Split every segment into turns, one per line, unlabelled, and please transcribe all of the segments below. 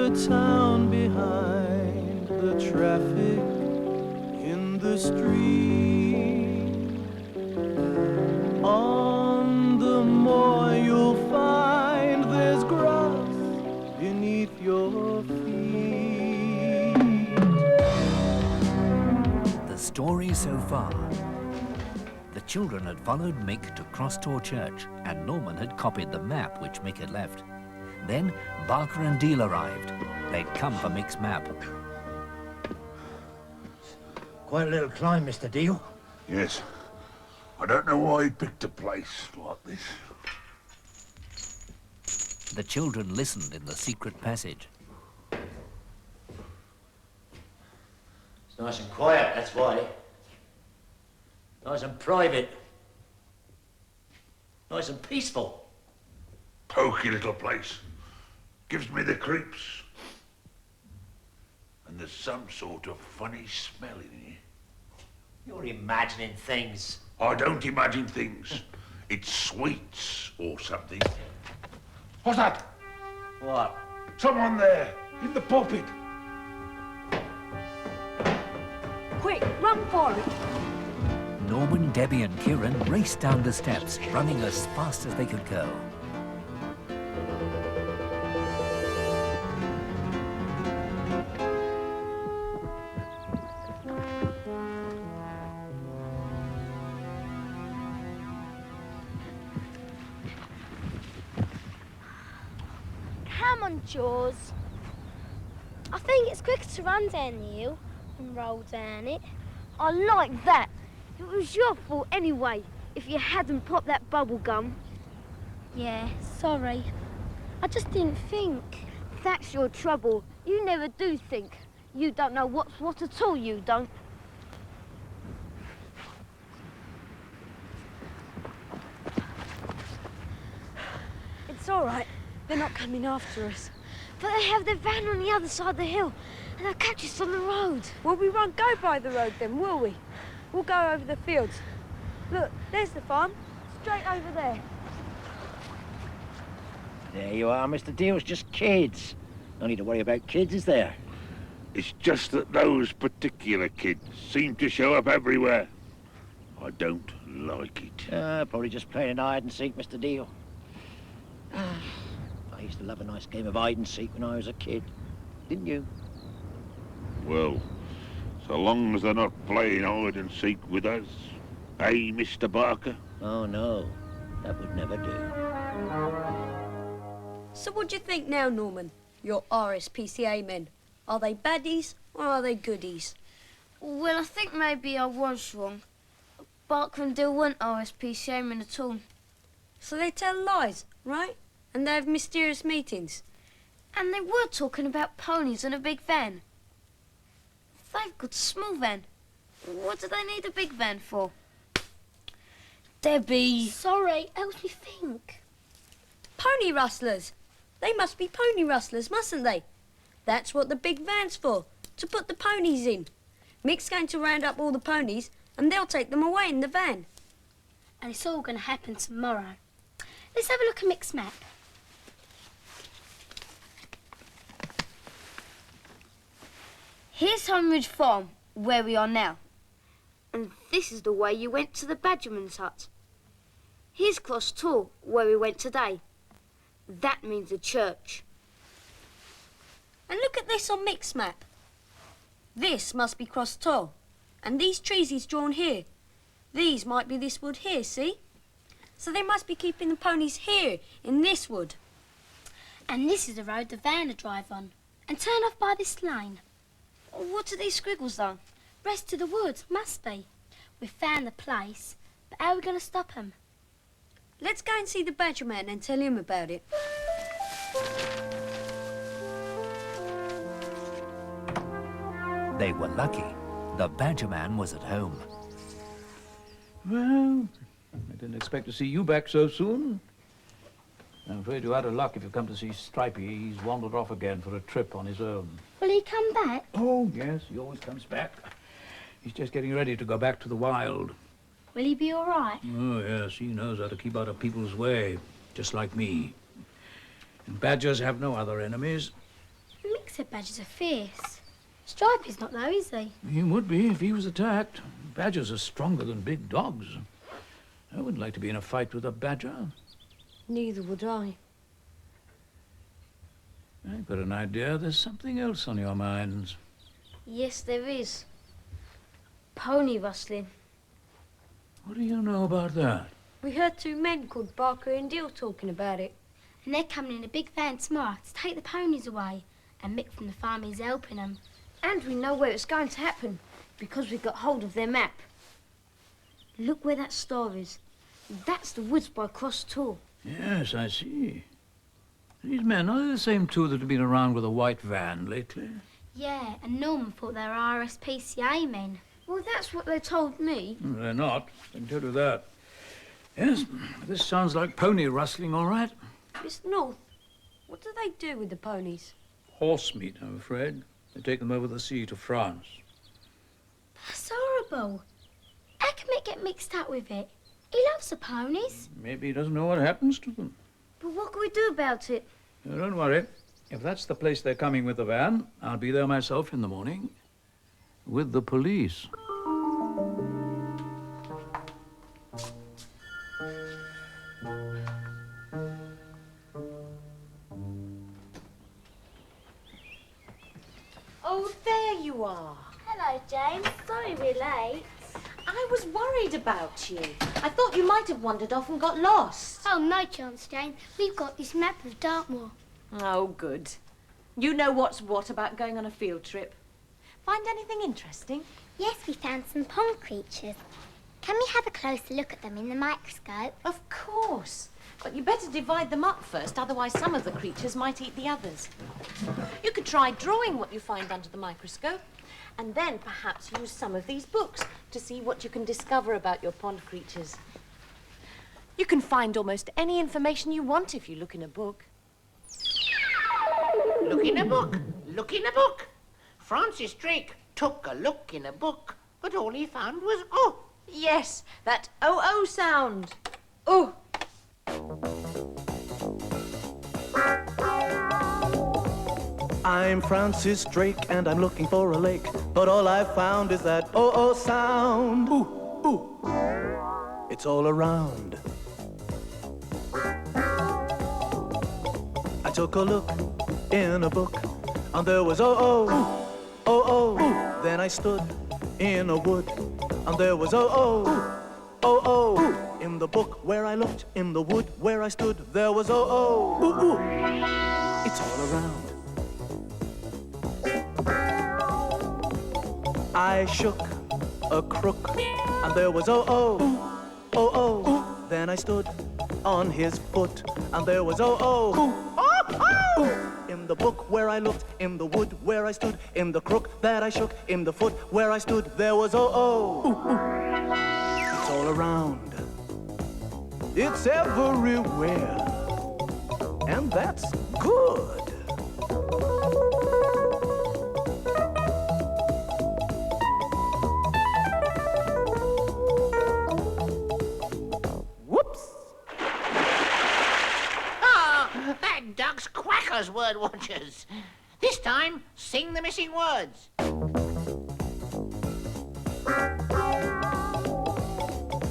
the town behind, the traffic in the street. On the moor you'll find there's grass beneath your feet.
The story so far. The children had followed Mick to Crosstor Church, and Norman had copied the map which Mick had left. Then Barker and Deal arrived. They'd come for Mick's map.
Quite a little climb, Mr. Deal.
Yes. I don't know why he picked a place like this.
The children listened in the secret passage.
It's nice and quiet, that's why. Nice and private. Nice and peaceful.
Poky little place. Gives me the creeps. And there's some sort of funny smell in here.
You're imagining things.
I don't imagine things. It's sweets or something. What's that?
What?
Someone there, in the pulpit.
Quick, run for it.
Norman, Debbie and Kieran raced down the steps, running as fast as they could go.
Come on, Jaws. I think it's quicker to run down the hill and roll down it. I like that. It was your fault anyway, if you hadn't popped that bubble gum. Yeah, sorry. I just didn't think. That's your trouble. You never do think. You don't know what's what at all, you don't.
It's all right. They're not coming after us.
But they have their van on the other side of the hill, and they'll catch us on the road.
Well, we won't go by the road then, will we? We'll go over the fields. Look, there's the farm. Straight over there.
There you are, Mr. Deal's just kids. No need to worry about kids, is there?
It's just that those particular kids seem to show up everywhere. I don't like it.
Probably just playing hide and seek, Mr. Deal. I used to love a nice game of hide and seek when I was a kid. Didn't you?
Well, so long as they're not playing hide and seek with us. Eh, Mr. Barker?
Oh, no. That would never do.
So what do you think now, Norman? Your RSPCA men. Are they baddies or are they goodies?
Well, I think maybe I was wrong. Barker and Dill weren't RSPCA men at all.
So they tell lies, right? And they have mysterious meetings.
And they were talking about ponies and a big van. They've got a small van. What do they need a big van for? Debbie. Sorry, helps me think.
Pony rustlers. They must be pony rustlers, mustn't they? That's what the big van's for, to put the ponies in. Mick's going to round up all the ponies and they'll take them away in the van.
And it's all going to happen tomorrow. Let's have a look at Mick's map. Here's Homeridge Farm, where we are now. And this is the way you went to the Badgerman's hut. Here's Cross Tor, where we went today. That means the church.
And look at this on Mick's map. This must be Cross Tor. And these trees he's drawn here. These might be this wood here, see? So they must be keeping the ponies here, in this wood.
And this is the road the van will drive on. And turn off by this lane. What are these squiggles, though? Rest of the woods, must be. We've found the place, but how are we going to stop him?
Let's go and see the Badger Man and tell him about it.
They were lucky. The Badger Man was at home.
Well, I didn't expect to see you back so soon. I'm afraid you're out of luck if you come to see Stripey. He's wandered off again for a trip on his own.
Will he come back?
Oh, yes, he always comes back. He's just getting ready to go back to the wild.
Will he be all right?
Oh, yes, he knows how to keep out of people's way, just like me. And badgers have no other enemies.
Mick said badgers are fierce. Stripey's not though, is he?
He would be if he was attacked. Badgers are stronger than big dogs. I wouldn't like to be in a fight with a badger.
Neither would I.
I've got an idea there's something else on your minds.
Yes, there is. Pony-rustling.
What do you know about that?
We heard two men called Barker and Deal talking about it.
And they're coming in a big van tomorrow to take the ponies away. And Mick from the farm is helping them.
And we know where it's going to happen, because we got hold of their map. Look where that star is. That's the woods by Cross Tor.
Yes, I see. These men, are they the same two that have been around with a white van lately?
Yeah, and Norman thought they were RSPCA men.
Well, that's what they told me.
They're not. I can tell you that. Yes, this sounds like pony rustling, all right.
Miss North, what do they do with the ponies?
Horse meat, I'm afraid. They take them over the sea to France.
That's horrible. How can Mick get mixed up with it? He loves the ponies.
Maybe he doesn't know what happens to them.
But what can we do about it?
Don't worry. If that's the place they're coming with the van, I'll be there myself in the morning with the police.
Oh, there you are.
Hello, James. Sorry we're late.
I was worried about you. I thought you might have wandered off and got lost.
Oh, no chance, Jane. We've got this map of Dartmoor.
Oh, good. You know what's what about going on a field trip. Find anything interesting?
Yes, we found some pond creatures. Can we have a closer look at them in the microscope?
Of course. But you better divide them up first, otherwise some of the creatures might eat the others. You could try drawing what you find under the microscope, and then perhaps use some of these books to see what you can discover about your pond creatures. You can find almost any information you want if you look in a book.
Look in a book. Look in a book. Francis Drake took a look in a book, but all he found was oh.
Yes, that oh-oh sound. Oh.
I'm Francis Drake and I'm looking for a lake, but all I've found is that oh-oh sound. Ooh, ooh. It's all around. I took a look in a book and there was oh-oh, oh-oh. Then I stood in a wood and there was oh-oh, oh-oh. In the book where I looked, in the wood where I stood, there was oh-oh, ooh, ooh. It's all around. I shook a crook, and there was oh-oh, oh-oh. Then I stood on his foot, and there was oh-oh, oh-oh. In the book where I looked, in the wood where I stood, in the crook that I shook, in the foot where I stood, there was oh-oh. It's all around. It's everywhere, and that's good. Whoops!
Ah, that duck's quackers, word watchers. This time, sing the missing words.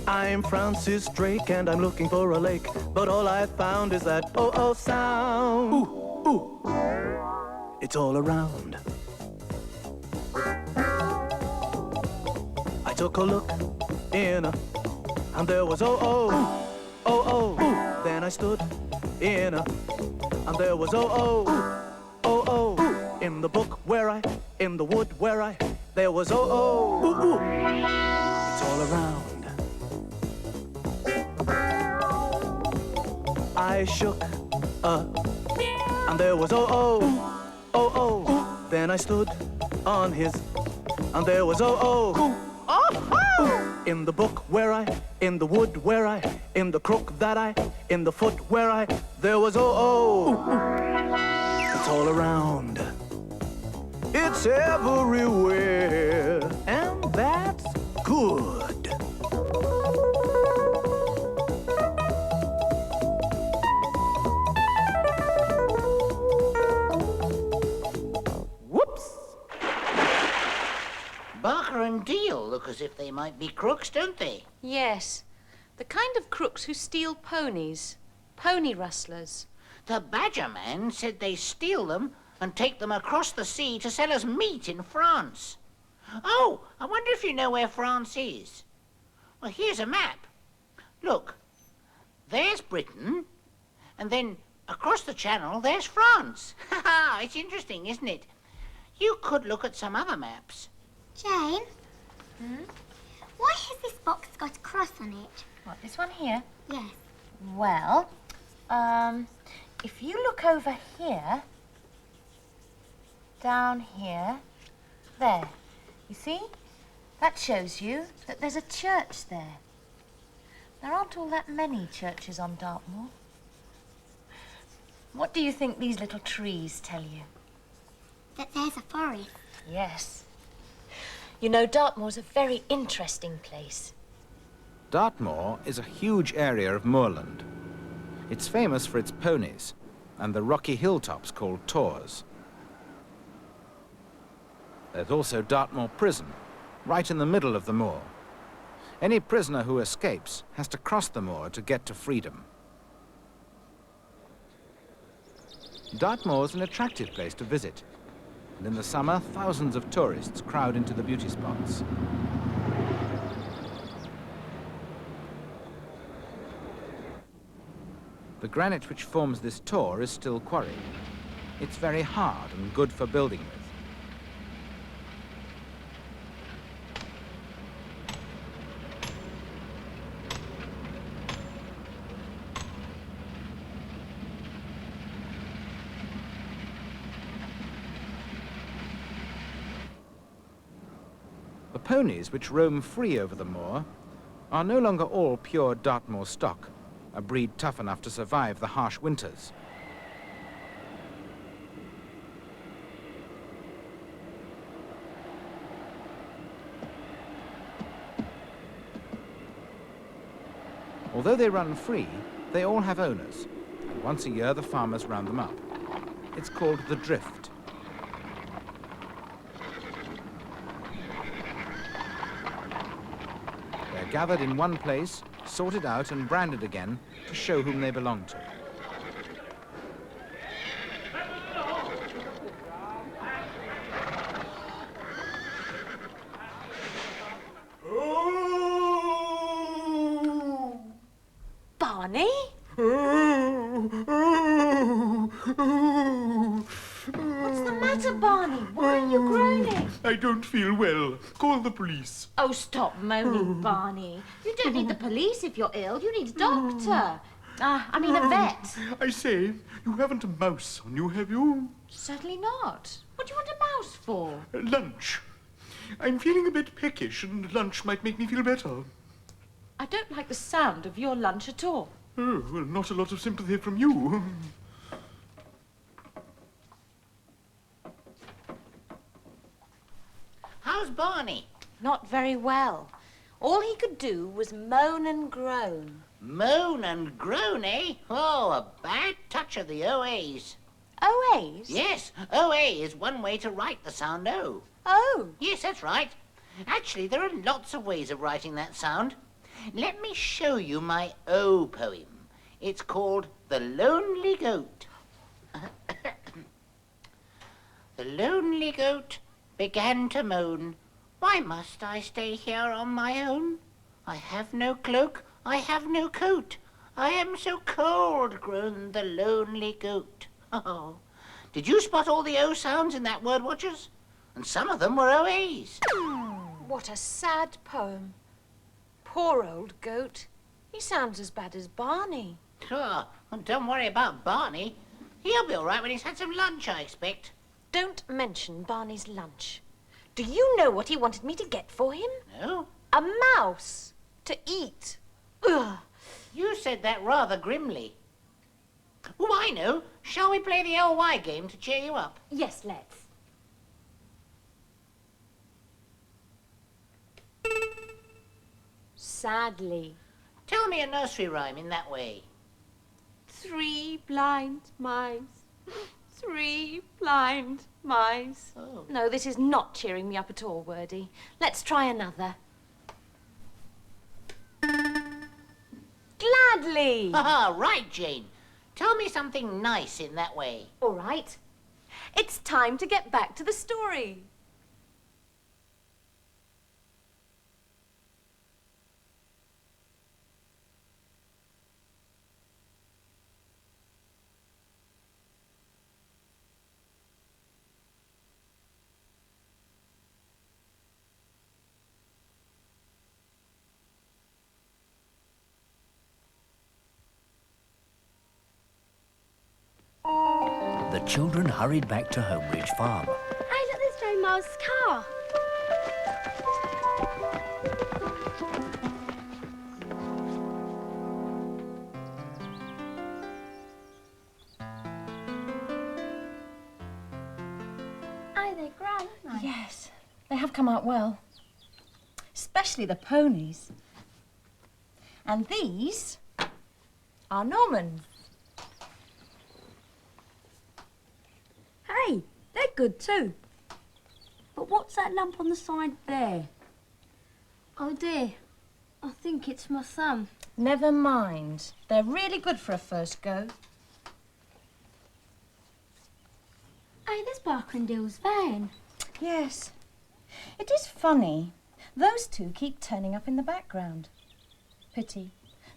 I'm Francis Drake and I'm looking for a lake, but all I found is that oh-oh sound. Ooh, ooh. It's all around. I took a look in a, and there was oh-oh, oh-oh. Then I stood in a, and there was oh-oh, oh-oh. In the book where I, in the wood where I, there was oh-oh, ooh, ooh. It's all around. I shook and there was oh-oh, oh-oh. Then I stood on his, and there was oh-oh, oh-oh. In the book where I, in the wood where I, in the crook that I, in the foot where I, there was oh-oh. It's all around. It's everywhere, and that's good.
Barker and Deal look as if they might be crooks, don't they?
Yes, the kind of crooks who steal ponies. Pony rustlers.
The Badger Man said they steal them and take them across the sea to sell as meat in France. Oh, I wonder if you know where France is. Well, here's a map. Look, there's Britain, and then across the channel there's France. Ha ha, it's interesting, isn't it? You could look at some other maps.
Jane? Why has this box got a cross on it?
What, this one here?
Yes.
Well, if you look over here, down here, there, you see? That shows you that there's a church there. There aren't all that many churches on Dartmoor. What do you think these little trees tell you?
That there's a forest.
Yes. You know, Dartmoor's a very interesting place.
Dartmoor is a huge area of moorland. It's famous for its ponies and the rocky hilltops called tors. There's also Dartmoor Prison, right in the middle of the moor. Any prisoner who escapes has to cross the moor to get to freedom. Dartmoor's an attractive place to visit, and in the summer, thousands of tourists crowd into the beauty spots. The granite which forms this tor is still quarried. It's very hard and good for building with. The ponies which roam free over the moor are no longer all pure Dartmoor stock, a breed tough enough to survive the harsh winters. Although they run free, they all have owners, and once a year the farmers round them up. It's called the drift. They're gathered in one place, sorted out and branded again to show whom they belong to.
Barney? What's the matter, Barney? Why are you groaning?
I don't feel well. Call the police.
Oh, stop moaning, Barney. You don't need the police if you're ill. You need a doctor. I mean a vet.
I say, you haven't a mouse on you, have you?
Certainly not. What do you want a mouse for?
Lunch. I'm feeling a bit peckish, and lunch might make me feel better.
I don't like the sound of your lunch at all.
Oh, well, not a lot of sympathy from you.
How's Barney?
Not very well. All he could do was moan and groan.
Moan and groan, eh? Oh, a bad touch of the OAs.
OAs?
Yes, OA is one way to write the sound O.
Oh.
Yes, that's right. Actually, there are lots of ways of writing that sound. Let me show you my O poem. It's called The Lonely Goat. The lonely goat began to moan, "Why must I stay here on my own? I have no cloak, I have no coat. I am so cold," groaned the lonely goat. Oh, did you spot all the O sounds in that word, Watchers? And some of them were OAs.
What a sad poem. Poor old goat. He sounds as bad as Barney.
Oh, don't worry about Barney. He'll be all right when he's had some lunch, I expect.
Don't mention Barney's lunch. Do you know what he wanted me to get for him?
No?
A mouse to eat. Ugh.
You said that rather grimly. Oh, I know. Shall we play the LY game to cheer you up?
Yes, let's. Sadly.
Tell me a nursery rhyme in that way.
3 blind mice 3 blind mice.
Oh.
No, this is not cheering me up at all, Wordy. Let's try another. Gladly.
Ah, right, Jane. Tell me something nice in that way.
All right. It's time to get back to the story.
The children hurried back to Homeridge Farm.
Hey, look, there's Joe Miles' car. Oh, they're great, aren't they?
Yes, they have come out well. Especially the ponies. And these are Norman's.
Hey, they're good too. But what's that lump on the side there?
Oh dear, I think it's my thumb.
Never mind. They're really good for a first go.
Hey, there's Barker and Dill's van.
Yes. It is funny. Those two keep turning up in the background. Pity.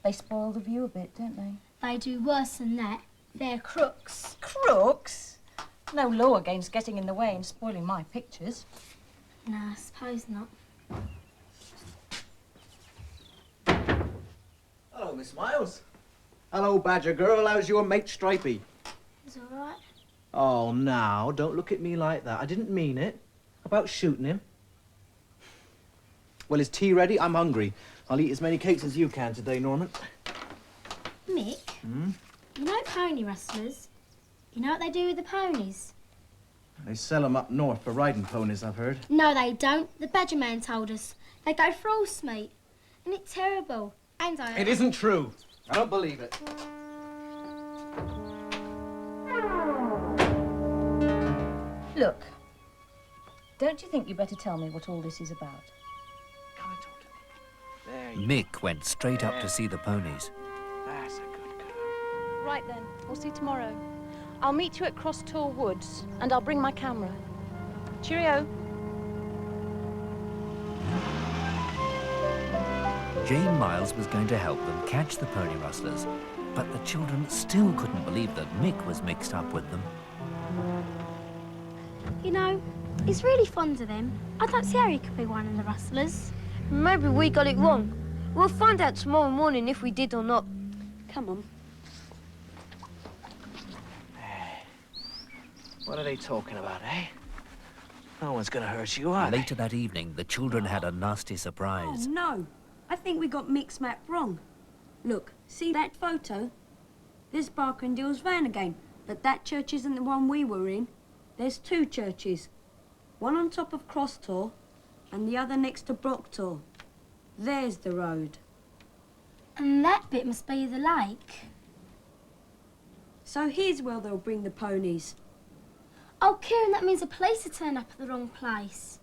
They spoil the view a bit, don't they?
They do worse than that. They're crooks.
Crooks? No law against getting in the way and spoiling my pictures.
No, I suppose not.
Hello, Miss Miles. Hello, Badger girl. How's your mate Stripey?
It's all right.
Oh, now, don't look at me like that. I didn't mean it. About shooting him. Well, is tea ready? I'm hungry. I'll eat as many cakes as you can today, Norman.
Mick, you know pony rustlers? You know what they do with the ponies?
They sell 'em up north for riding ponies, I've heard.
No, they don't. The Badger man told us. They go for horse meat. And it's terrible. And I...
It isn't true. I don't believe it.
Look, don't you think you better tell me what all this is about?
Come and talk to me. There you
Mick went straight up to see the ponies.
That's a good girl.
Right then, we'll see tomorrow. I'll meet you at Cross Tor Woods, and I'll bring my camera. Cheerio.
Jane Miles was going to help them catch the pony rustlers, but the children still couldn't believe that Mick was mixed up with them.
You know, he's really fond of them. I don't see how he could be one of the rustlers.
Maybe we got it wrong. We'll find out tomorrow morning if we did or not. Come on.
What are they talking about, eh? No one's gonna hurt you, are they?
Later that evening, the children had a nasty surprise.
Oh, no. I think we got Mick's map wrong. Look, see that photo? There's Barker and Dill's van again, but that church isn't the one we were in. There's 2 churches. One on top of Cross Tor and the other next to Brock Tor. There's the road.
And that bit must be the lake.
So here's where they'll bring the ponies.
Oh, Kieran, that means the police have turned up at the wrong place.